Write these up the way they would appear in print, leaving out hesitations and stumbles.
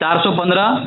415,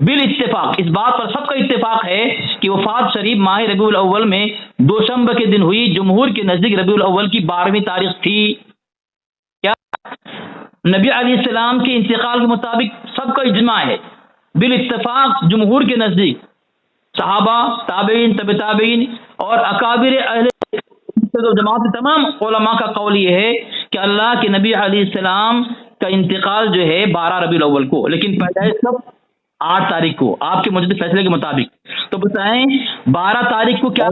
بالاتفاق، اس بات پر سب کا اتفاق ہے کہ وفات شریف ماہ ربیع الاول میں دوشنبہ کے دن ہوئی، جمہور کے نزدیک ربیع الاول کی 12ویں تاریخ تھی۔ کیا نبی علیہ السلام کے انتقال کے مطابق سب کا اجماع ہے، بالاتفاق جمہور کے نزدیک، صحابہ، تابعین، تبع تابعین اور اکابر اہل جماعت تمام علماء کا قول یہ ہے کہ اللہ کے نبی علیہ السلام کا انتقال جو ہے 12 ربیع الاول کو، لیکن پیدائش کب؟ 8 تاریخ کو، آپ کے مجدد فیصلے کے مطابق۔ تو بتائیں 12 تاریخ کو کیا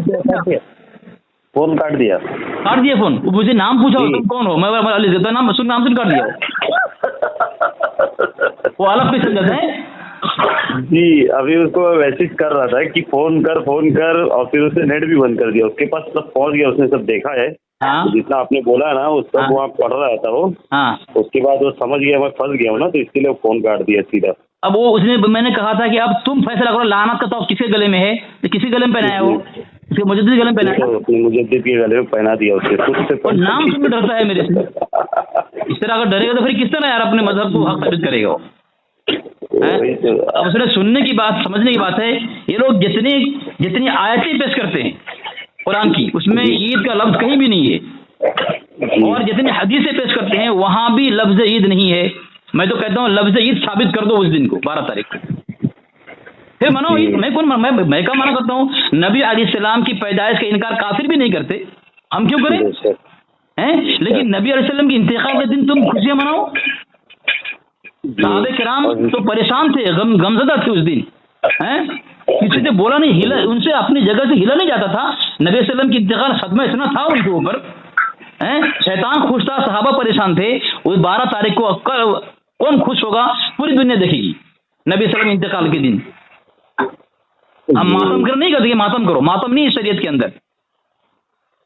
فون کاٹ دیا فون؟ مجھے نام پوچھا تم کون ہو؟ میں نام سن کاٹ دیا وہ الگ پہ سمجھتے ہیں جی، ابھی اس کو میسج کر رہا تھا کہ فون کر اور پھر اس نے نیٹ بھی بند کر دیا، اس کے پاس سب پہنچ گیا، اس نے سب دیکھا ہے جتنا آپ نے بولا نا اس سب وہاں پڑھ رہا تھا وہ، اس کے بعد وہ سمجھ گیا میں پھنس گیا ہوں نا، تو اس کے لیے فون کاٹ دیا سیدھا۔ اب وہ اس نے، میں نے کہا تھا کہ اب تم فیصلہ کرو، لعنت کا تو کس کے گلے میں ہے؟ کسی گلے میں پہنایا وہ، اس کے مجدد کے گلے میں پہنایا، اپنے مجدد کے گلے میں پہنا دیا اس سے، نام سن کے ڈرتا ہے میرے سے۔ اس طرح اگر ڈرے گا تو پھر کس طرح یار اپنے مذہب کو حق ثابت کرے گا؟ اب اس نے سننے کی بات، سمجھنے کی بات ہے۔ یہ لوگ جتنی آیتیں پیش کرتے ہیں قرآن کی، اس میں عید کا لفظ کہیں بھی نہیں ہے، اور جتنی حدیثیں پیش کرتے ہیں وہاں بھی لفظ عید نہیں ہے۔ میں تو کہتا ہوں لفظ عید ثابت کر دو اس دن کو، 12 تاریخ کو، پھر منو عید۔ میں کیا منع کرتا ہوں؟ نبی علیہ السلام کی پیدائش کا انکار کافر بھی نہیں کرتے، ہم کیوں کریں؟ لیکن نبی علیہ السلام کی انتقال کے دن تم خوشیاں مناؤ۔ صحابہ کرام تو پریشان تھے، غمزدہ تھے اس دن، کسی سے بولا نہیں، ہلا، ان سے اپنی جگہ سے ہلا نہیں جاتا تھا۔ نبی علیہ السلام کی انتقال صدمہ اتنا تھا ان کے اوپر، شیطان خوش تھا، صحابہ پریشان تھے۔ وہ 12 تاریخ کو کون خوش ہوگا؟ پوری دنیا دیکھے گی نبی علیہ السلام انتقال کے دن۔ ہم ماتم کر نہیں کرتے، ماتم کرو، ماتم نہیں شریعت کے اندر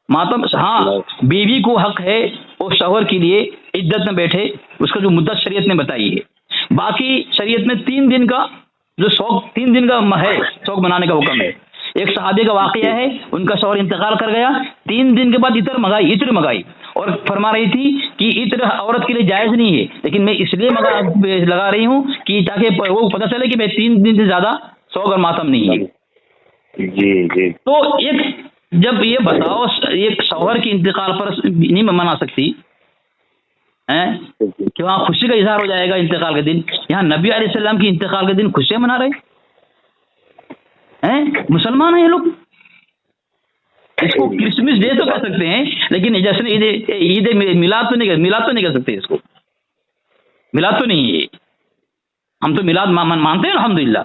ماتم۔ ہاں، بیوی کو حق ہے وہ شوہر کے لیے عدت میں بیٹھے، اس کا جو مدت شریعت نے بتائی ہے۔ باقی شریعت میں 3 دن کا جو شوق، 3 دن کا ہے شوق منانے کا حکم ہے۔ ایک صحابی کا واقعہ ہے، ان کا شوہر انتقال کر گیا، 3 دن کے بعد عطر منگائی اور فرما رہی تھی کہ عطر عورت کے لیے جائز نہیں ہے، لیکن میں اس لیے لگا رہی ہوں کہ تاکہ وہ پتہ چلے کہ میں 3 دن سے زیادہ شوق اور ماتم نہیں ہے۔ جی تو جب یہ بتاؤ ایک شوہر کے انتقال پر نہیں منا سکتی کہ وہاں خوشی کا اظہار ہو جائے گا انتقال کے دن، یہاں نبی علیہ السلام کی انتقال کے دن خوشیاں منا رہے ہیں۔ مسلمان ہیں یہ لوگ، اس کو کرسمس ڈے تو کہہ سکتے ہیں، لیکن جیسے عید میلاد تو نہیں کہہ سکتے، اس کو میلاد تو نہیں ہے۔ ہم تو میلاد مانتے ہیں الحمدللہ،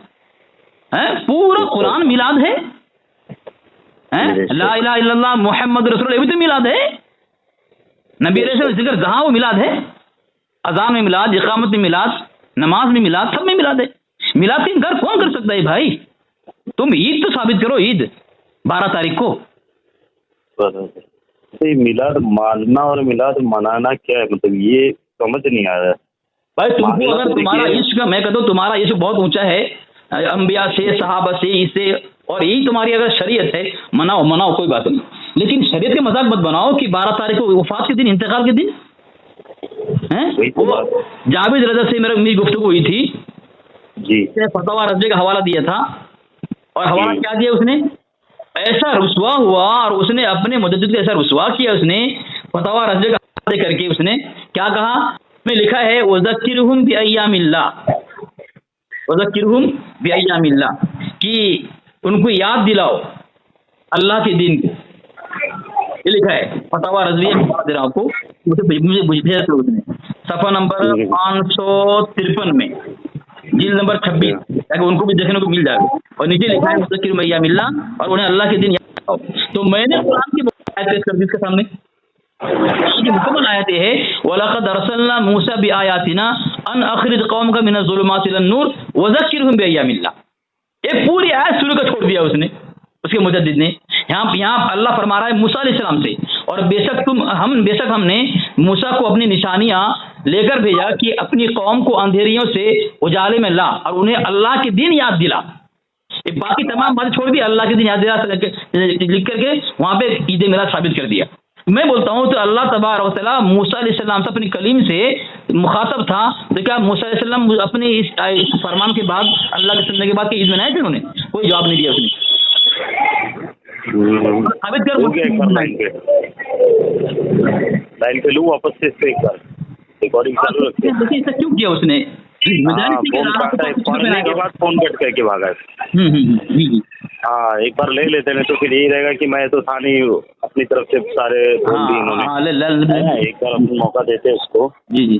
پورا قرآن میلاد ہے، لا الہ الا اللہ محمد رسول اللہ، یہ بھی تو میلاد ہے۔ نبی علیہ السلام ذکر جہاں وہ میلاد ہے، اذان میں میلاد، اقامت میں میلاد، نماز میں میلاد، سب میں میلاد ہے۔ میلاد کا انکار کون کر سکتا ہے بھائی؟ تم عید تو ثابت کرو، عید 12 تاریخ کو۔ میلاد ماننا اور میلاد منانا کیا ہے؟ مطلب یہ سمجھ نہیں آ رہا ہے بھائی۔ تم کو اگر تمہارا عشق، میں کہتا ہوں تمہارا عشق بہت اونچا ہے انبیاء سے، صحابہ سے، اس سے، اور یہی تمہاری اگر شریعت ہے، مناؤ کوئی بات نہیں، لیکن شریعت کے مذاق مت بناؤ کہ 12 تاریخ کو وفات کے دن، انتقال کے دن۔ جاوید رضا سے میری گفتگو ہوئی تھی جی، فتاوی رضویہ کا حوالہ دیا تھا، اور حوالہ کیا دیا اس نے؟ ایسا رسوا ہوا، اور اس نے اپنے مجدد کو ایسا رسوا کیا، اس نے فتاوی رضویہ کا حوالہ دے کر کے اس نے کیا کہا؟ میں لکھا ہے وذکرہم بایام اللہ، وذکرہم بایام اللہ، کہ ان کو یاد دلاؤ اللہ کے دن کو۔ یہ لکھا ہے فتاوی رضویہ دے رہا ہوں آپ کو، مجھے بھیجا تھا اس نے، صفحہ نمبر 553 میں، جلد نمبر 26، تاکہ ان کو بھی دیکھنے کو مل جائے، اور نیچے لکھا ہے وذکرہم بایام اللہ، اور انہیں اللہ کے دن یاد دلاؤ۔ تو میں نے قرآن کی آیت پیش کر دی اس کے سامنے، یہ مکمل آیت ہے، وَلَقَدْ أَرْسَلْنَا مُوسَىٰ بِآيَاتِنَا أَنْ أَخْرِجْ قَوْمَكَ مِنَ الظُّلُمَاتِ إِلَى النُّورِ وَذَكِّرْهُمْ بِأَيَّامِ اللَّهِ۔ ایک پوری آیت شروع کا چھوڑ دیا اس نے، اس کے مجدد نے۔ یہاں اللہ فرما رہا ہے موسیٰ علیہ السلام سے، اور بے شک ہم نے موسیٰ کو اپنی نشانیاں لے کر بھیجا کہ اپنی قوم کو اندھیریوں سے اجالے میں لا، اور انہیں اللہ کے دن یاد دلا۔ باقی تمام باتیں چھوڑ دی، اللہ کے دن یاد دلا لکھ کر کے وہاں پہ عید میلاد ثابت کر دیا۔ میں بولتا ہوں تو اللہ تبارک و تعالیٰ موسیٰ علیہ السلام سے اپنی کلیم سے مخاطب تھا تو کیا موسیٰ علیہ السلام اپنی اس فرمان کے بعد اللہ کے سننے کے بعد کہ عید منائے تھے انہوں نے؟ کوئی جواب نہیں دیا اس نے. ثابت کر لائن پہ لوں واپس سے اس پہ ایک بار ریکارڈنگ چالو رکھتے ہیں. ایسا کیوں کیا اس نے؟ پڑھنے کے بعد فون کٹ کر کے بھاگا. ہاں ایک بار لے لیتے ہیں تو پھر یہی رہے گا کہ میں تو تھا نہیں, اپنی طرف سے سارے بول دیے انہوں نے. ایک بار اپنا موقع دیتے اس کو. جی جی.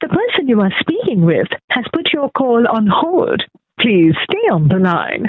The person you are speaking with has put your call on hold. Please stay on the line.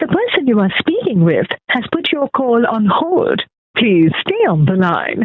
The person you are speaking with has put your call on hold. Please stay on the line.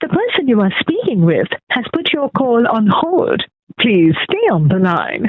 The person you are speaking with has put your call on hold. Please stay on the line.